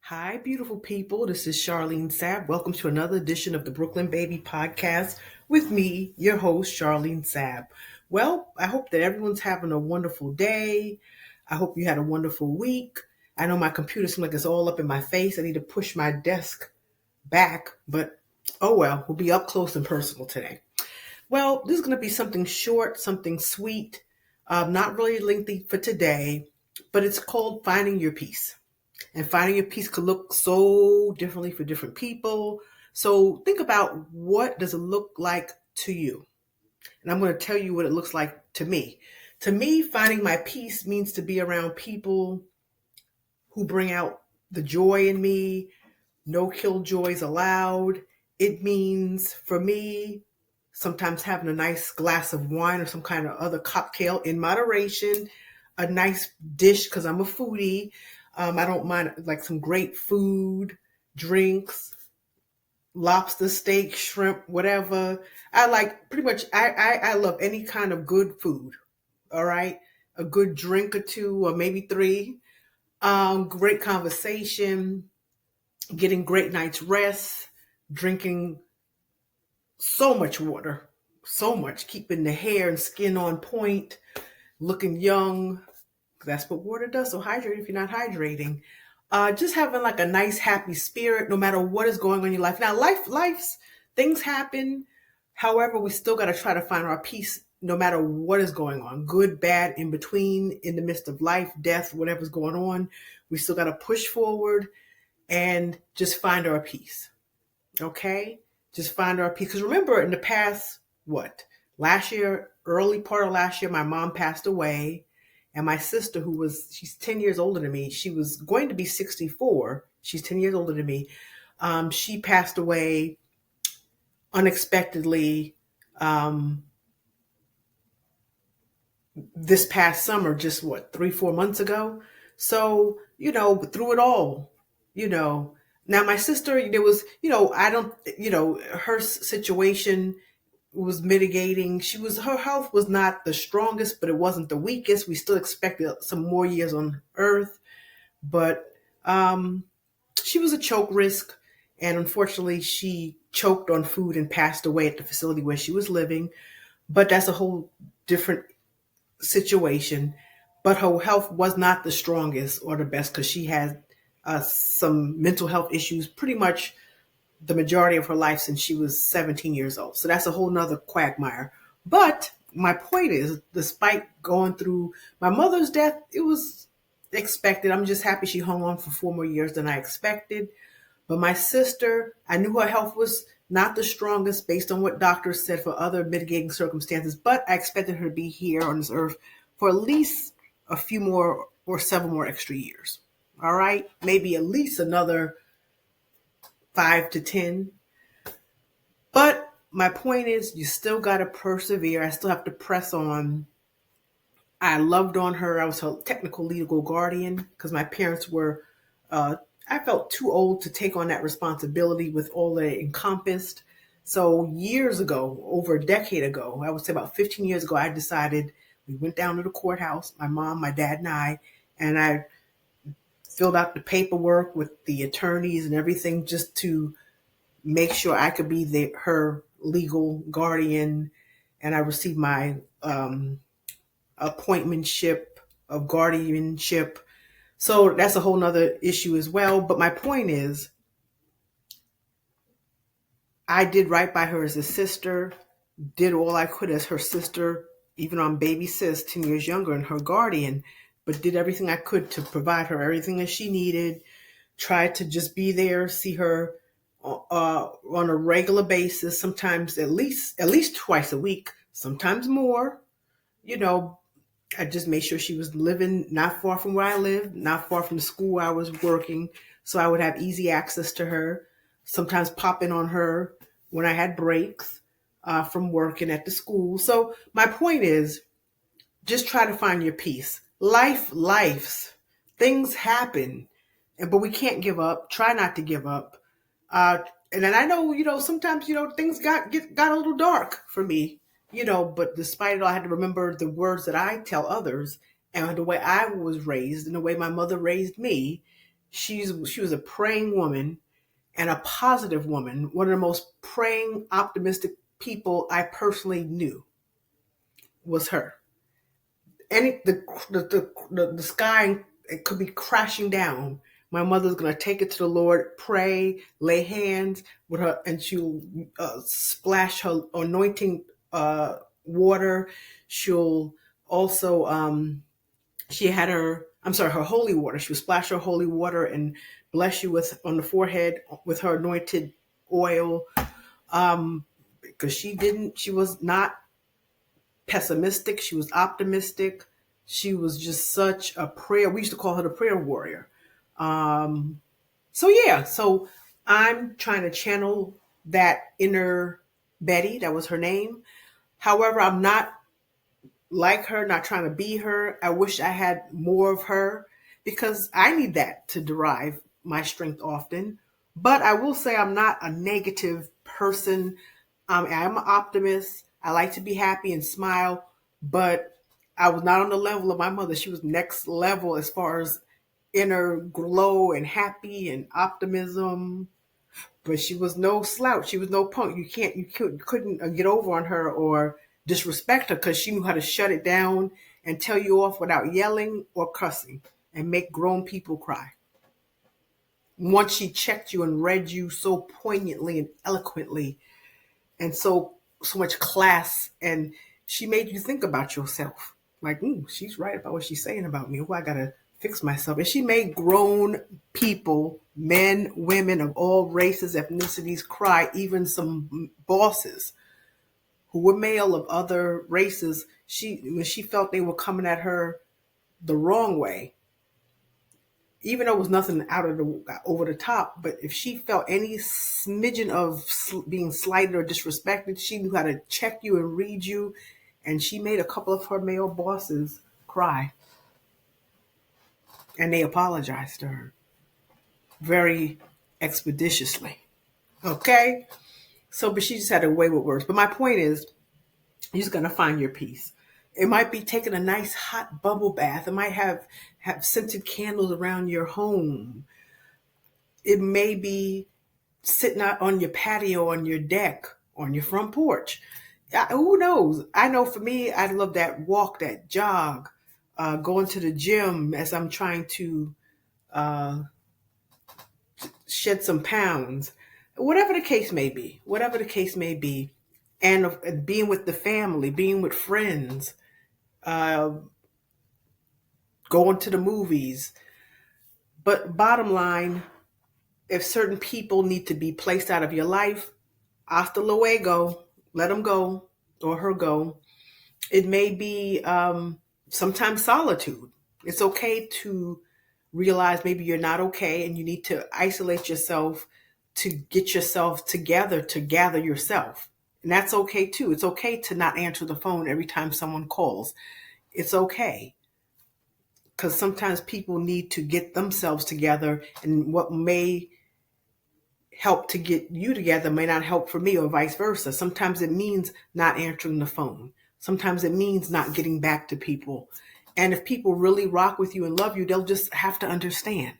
Hi, beautiful people. This is Charlene Sapp. Welcome to another edition of the Brooklyn Baby Podcast with me, your host, Charlene Sapp. Well, I hope that everyone's having a wonderful day. I hope you had a wonderful week. I know my computer seems like it's all up in my face. I need to push my desk back, but oh well, we'll be up close and personal today. Well, this is going to be something short, something sweet, not really lengthy for today, but it's called Finding Your Peace. And finding your peace could look so differently for different people. So think about, what does it look like to you? And I'm going to tell you what it looks like to me. To me, finding my peace means to be around people who bring out the joy in me, no killjoys allowed. It means for me, sometimes having a nice glass of wine or some kind of other cocktail in moderation, a nice dish because I'm a foodie. I don't mind like some great food, drinks, lobster, steak, shrimp, whatever. I like pretty much, I love any kind of good food. All right. A good drink or two, or maybe three. Great conversation, getting great night's rest, drinking so much water, so much, keeping the hair and skin on point, looking young. That's what water does. So hydrate if you're not hydrating. Just having like a nice, happy spirit, no matter what is going on in your life. Now, life's things happen. However, we still got to try to find our peace, no matter what is going on, good, bad, in between, in the midst of life, death, whatever's going on. We still got to push forward and just find our peace. Okay? Just find our peace. Because remember, in the past, last year, early part of last year, my mom passed away. And my sister, she's 10 years older than me, she was going to be 64. She's 10 years older than me. She passed away unexpectedly this past summer, just 3-4 months ago. So, through it all, now my sister, there was, I don't, her situation was mitigating. Her health was not the strongest, but it wasn't the weakest. We still expected some more years on earth, but she was a choke risk. And unfortunately, she choked on food and passed away at the facility where she was living. But that's a whole different situation. But her health was not the strongest or the best, because she had some mental health issues pretty much the majority of her life since she was 17 years old. So that's a whole nother quagmire. But my point is, despite going through my mother's death, it was expected. I'm just happy she hung on for 4 more years than I expected. But my sister, I knew her health was not the strongest based on what doctors said for other mitigating circumstances, but I expected her to be here on this earth for at least a few more or several more extra years. All right, maybe at least another 5 to 10. But my point is, you still got to persevere. I still have to press on. I loved on her. I was her technical legal guardian because my parents were, I felt too old to take on that responsibility with all that it encompassed. So years ago, over a decade ago, I would say about 15 years ago, I decided, we went down to the courthouse, my mom, my dad, and I filled out the paperwork with the attorneys and everything just to make sure I could be her legal guardian. And I received my appointmentship of guardianship. So that's a whole nother issue as well. But my point is, I did right by her as a sister, did all I could as her sister, even on baby sis, 10 years younger, and her guardian, but did everything I could to provide her everything that she needed, tried to just be there, see her on a regular basis, sometimes at least twice a week, sometimes more. I just made sure she was living not far from where I lived, not far from the school I was working, so I would have easy access to her. Sometimes pop in on her when I had breaks from working at the school. So my point is, just try to find your peace. Life's things happen, but we can't give up. Try not to give up. And then I know, sometimes, things got a little dark for me, but despite it all, I had to remember the words that I tell others and the way I was raised and the way my mother raised me. She was a praying woman and a positive woman, one of the most praying, optimistic people I personally knew was her. The sky, it could be crashing down. My mother's gonna take it to the Lord, pray, lay hands with her, and she'll splash her anointing water. She'll also she had her holy water. She would splash her holy water and bless you with on the forehead with her anointed oil. Because she was not pessimistic. She was optimistic. She was just such a prayer. We used to call her the prayer warrior. So I'm trying to channel that inner Betty. That was her name. However, I'm not like her, not trying to be her. I wish I had more of her because I need that to derive my strength often. But I will say I'm not a negative person. I'm an optimist. I like to be happy and smile, but I was not on the level of my mother. She was next level as far as inner glow and happy and optimism. But she was no slouch. She was no punk. You couldn't get over on her or disrespect her because she knew how to shut it down and tell you off without yelling or cussing and make grown people cry. Once she checked you and read you so poignantly and eloquently and so much class, and she made you think about yourself. Like, she's right about what she's saying about me. I gotta fix myself. And she made grown people, men, women of all races, ethnicities, cry. Even some bosses who were male of other races, when she felt they were coming at her the wrong way, even though it was nothing out of the over the top, but if she felt any smidgen of being slighted or disrespected, she knew how to check you and read you, and she made a couple of her male bosses cry, and they apologized to her very expeditiously. Okay, but she just had a way with words. But my point is, you're just gonna find your peace. It might be taking a nice hot bubble bath. It might have scented candles around your home. It may be sitting out on your patio, on your deck, on your front porch. Who knows? I know for me, I love that walk, that jog, going to the gym as I'm trying to uh, shed some pounds. Whatever the case may be, and being with the family, being with friends, uh, going to the movies. But bottom line, if certain people need to be placed out of your life, hasta luego, let them go or her go. It may be sometimes solitude. It's okay to realize maybe you're not okay and you need to isolate yourself to get yourself together, to gather yourself. And that's okay too. It's okay to not answer the phone every time someone calls. It's okay because sometimes people need to get themselves together, and what may help to get you together may not help for me or vice versa. Sometimes it means not answering the phone. Sometimes it means not getting back to people. And if people really rock with you and love you, they'll just have to understand.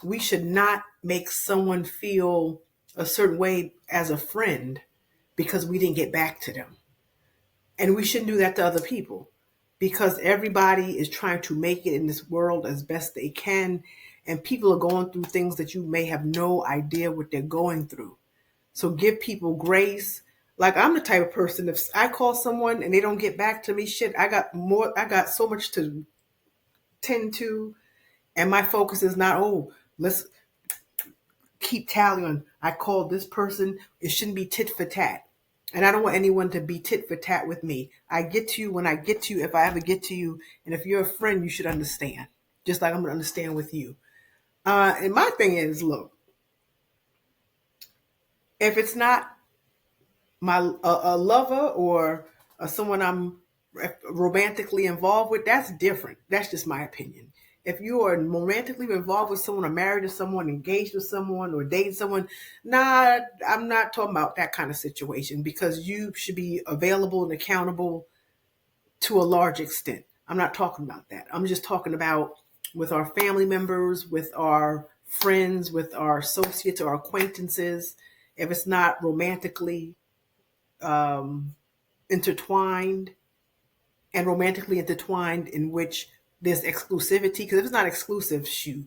We should not make someone feel a certain way as a friend because we didn't get back to them. And we shouldn't do that to other people because everybody is trying to make it in this world as best they can. And people are going through things that you may have no idea what they're going through. So give people grace. Like, I'm the type of person, if I call someone and they don't get back to me, I got so much to tend to. And my focus is not, let's keep tally on, I called this person. It shouldn't be tit for tat. And I don't want anyone to be tit for tat with me. I get to you when I get to you, if I ever get to you. And if you're a friend, you should understand. Just like I'm going to understand with you. And my thing is, look, if it's not a lover or someone I'm romantically involved with, that's different. That's just my opinion. If you are romantically involved with someone or married to someone, engaged with someone or dating someone, I'm not talking about that kind of situation because you should be available and accountable to a large extent. I'm not talking about that. I'm just talking about with our family members, with our friends, with our associates or acquaintances, if it's not romantically intertwined, and romantically intertwined in which there's exclusivity. Because if it's not exclusive, shoot,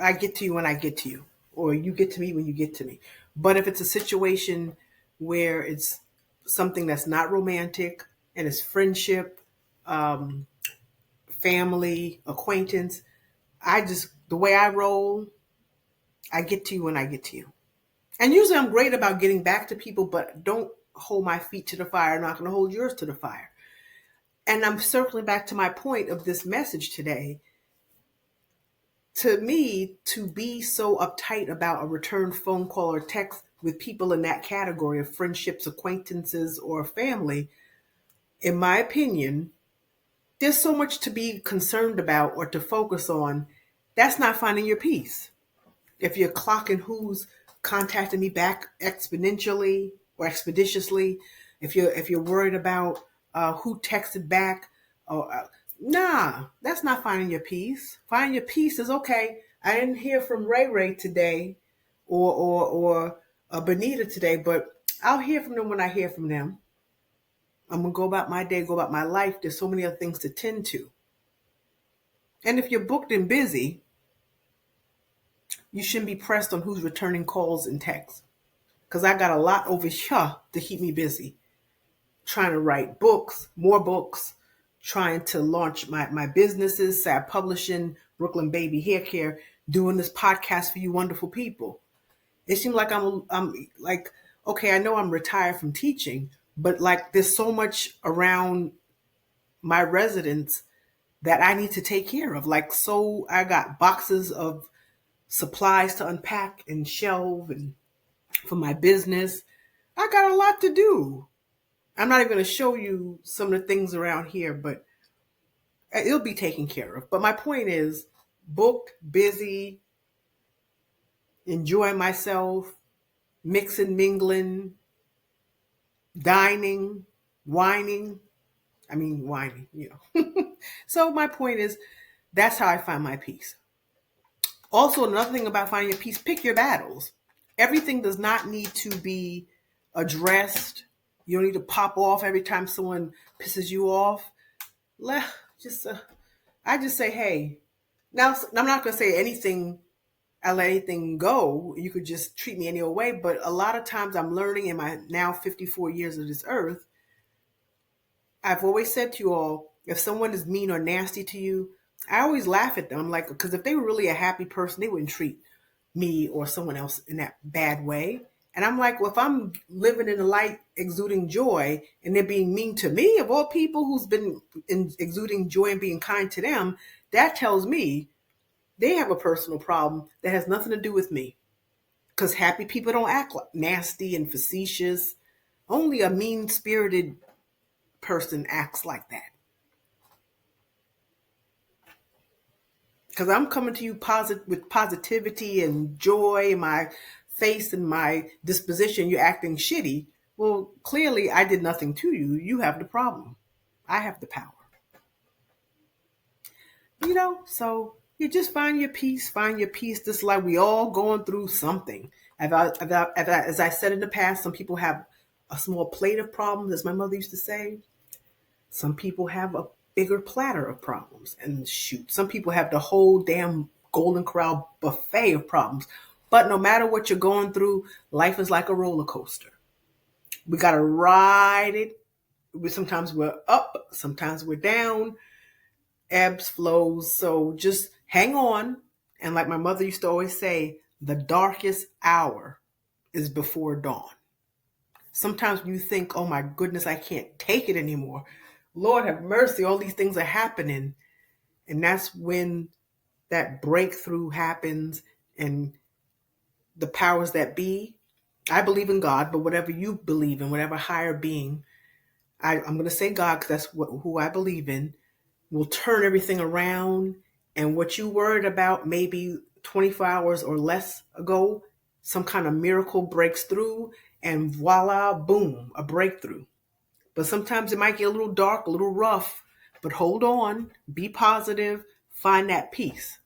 I get to you when I get to you, or you get to me when you get to me. But if it's a situation where it's something that's not romantic and it's friendship, um, family, acquaintance, the way I roll, I get to you when I get to you. And usually I'm great about getting back to people, but don't hold my feet to the fire. I'm not going to hold yours to the fire. And I'm circling back to my point of this message today. To me, to be so uptight about a return phone call or text with people in that category of friendships, acquaintances, or family, in my opinion, there's so much to be concerned about or to focus on. That's not finding your peace. If you're clocking who's contacting me back exponentially or expeditiously, if you're worried about who texted back, or nah, that's not finding your peace. Finding your peace is okay. I didn't hear from Ray Ray today, or Benita today, but I'll hear from them when I hear from them. I'm gonna go about my day, go about my life. There's so many other things to tend to. And if you're booked and busy, you shouldn't be pressed on who's returning calls and texts. Because I got a lot over here to keep me busy. Trying to write books, more books, trying to launch my businesses, Sab Publishing, Brooklyn Baby Hair Care, doing this podcast for you wonderful people. It seems like I'm like, okay, I know I'm retired from teaching, but like there's so much around my residence that I need to take care of. Like, so I got boxes of supplies to unpack and shelve and for my business. I got a lot to do. I'm not even going to show you some of the things around here, but it'll be taken care of. But my point is, booked, busy, enjoying myself, mixing, mingling, dining, whining. Whining, So my point is, that's how I find my peace. Also, another thing about finding your peace, pick your battles. Everything does not need to be addressed. You don't need to pop off every time someone pisses you off. Just, I just say, hey. Now, I'm not going to say anything. I let anything go. You could just treat me any old way. But a lot of times, I'm learning in my now 54 years of this earth. I've always said to you all, if someone is mean or nasty to you, I always laugh at them. I'm like, because if they were really a happy person, they wouldn't treat me or someone else in that bad way. And I'm like, well, if I'm living in the light, exuding joy, and they're being mean to me, of all people who's been exuding joy and being kind to them, that tells me they have a personal problem that has nothing to do with me. Because happy people don't act like nasty and facetious. Only a mean-spirited person acts like that. Because I'm coming to you with positivity and joy in my face and my disposition. You're acting shitty. Well, clearly I did nothing to you. You have the problem. I have the power. So you just find your peace. Find your peace. This life, we all going through something. As I said in the past, some people have a small plate of problems, as my mother used to say. Some people have a bigger platter of problems. And shoot, some people have the whole damn Golden Corral buffet of problems. But no matter what you're going through, life is like a roller coaster. We got to ride it. Sometimes we're up, sometimes we're down, ebbs, flows. So just hang on. And like my mother used to always say, the darkest hour is before dawn. Sometimes when you think, oh my goodness, I can't take it anymore. Lord have mercy, all these things are happening. And that's when that breakthrough happens and the powers that be. I believe in God, but whatever you believe in, whatever higher being, I'm going to say God because that's who I believe in, will turn everything around. And what you worried about maybe 24 hours or less ago, some kind of miracle breaks through and voila, boom, a breakthrough. But sometimes it might get a little dark, a little rough, but hold on, be positive, find that peace.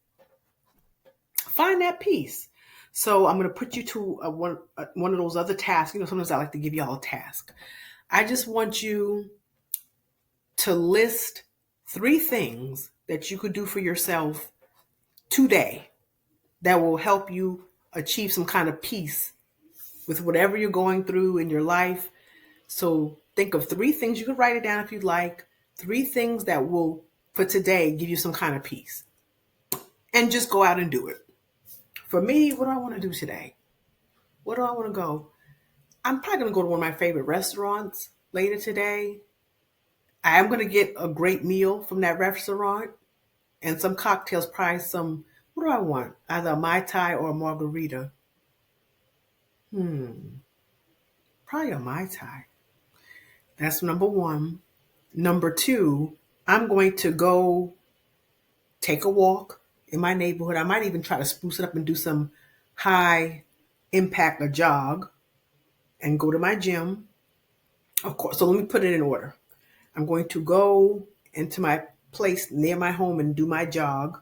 find that peace. So I'm going to put you to one of those other tasks. Sometimes I like to give y'all a task. I just want you to list 3 things that you could do for yourself today that will help you achieve some kind of peace with whatever you're going through in your life. So think of 3 things. You could write it down if you'd like. 3 things that will, for today, give you some kind of peace. And just go out and do it. For me, what do I want to do today? Where do I want to go? I'm probably going to go to one of my favorite restaurants later today. I am going to get a great meal from that restaurant and some cocktails, probably some, what do I want? Either a Mai Tai or a margarita. Probably a Mai Tai. That's number 1. Number 2, I'm going to go take a walk in my neighborhood. I might even try to spruce it up and do some high impact, a jog, and go to my gym. Of course, so let me put it in order. I'm going to go into my place near my home and do my jog,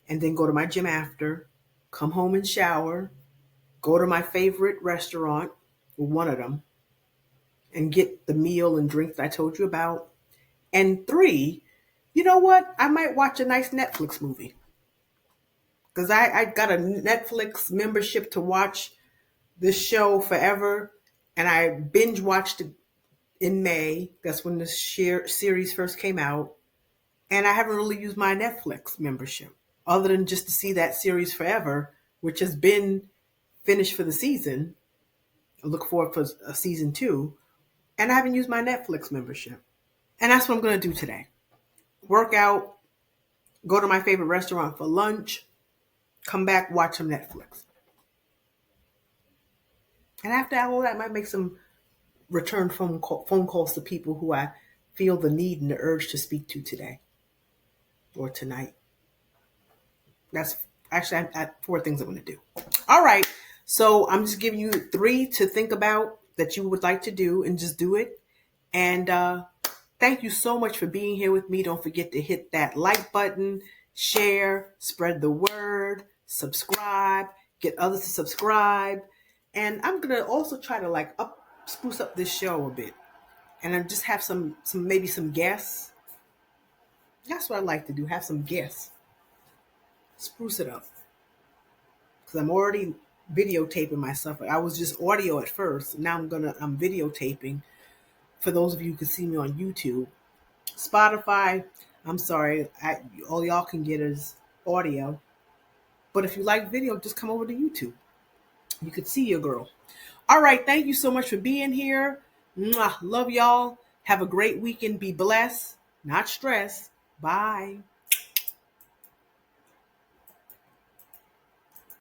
and then go to my gym after, come home and shower, go to my favorite restaurant, one of them, and get the meal and drink that I told you about. And 3, you know what? I might watch a nice Netflix movie. Because I got a Netflix membership to watch this show forever. And I binge watched it in May. That's when the series first came out. And I haven't really used my Netflix membership other than just to see that series forever, which has been finished for the season. I look forward for a season 2. And I haven't used my Netflix membership. And that's what I'm going to do today. Work out, go to my favorite restaurant for lunch, come back, watch some Netflix. And after all that, I might make some return phone calls to people who I feel the need and the urge to speak to today or tonight. That's actually I 4 things I'm going to do. All right. So I'm just giving you 3 to think about that you would like to do, and just do it. And thank you so much for being here with me. Don't forget to hit that like button, share, spread the word, subscribe, get others to subscribe. And I'm going to also try to spruce up this show a bit. And I just have some maybe some guests. That's what I like to do, have some guests. Spruce it up. Because I'm already videotaping myself. I was just audio at first. Now I'm videotaping. For those of you who can see me on YouTube. Spotify, I'm sorry, all y'all can get is audio. But if you like video, just come over to YouTube. You could see your girl. All right, thank you so much for being here. Mwah, love y'all. Have a great weekend. Be blessed, not stressed. Bye.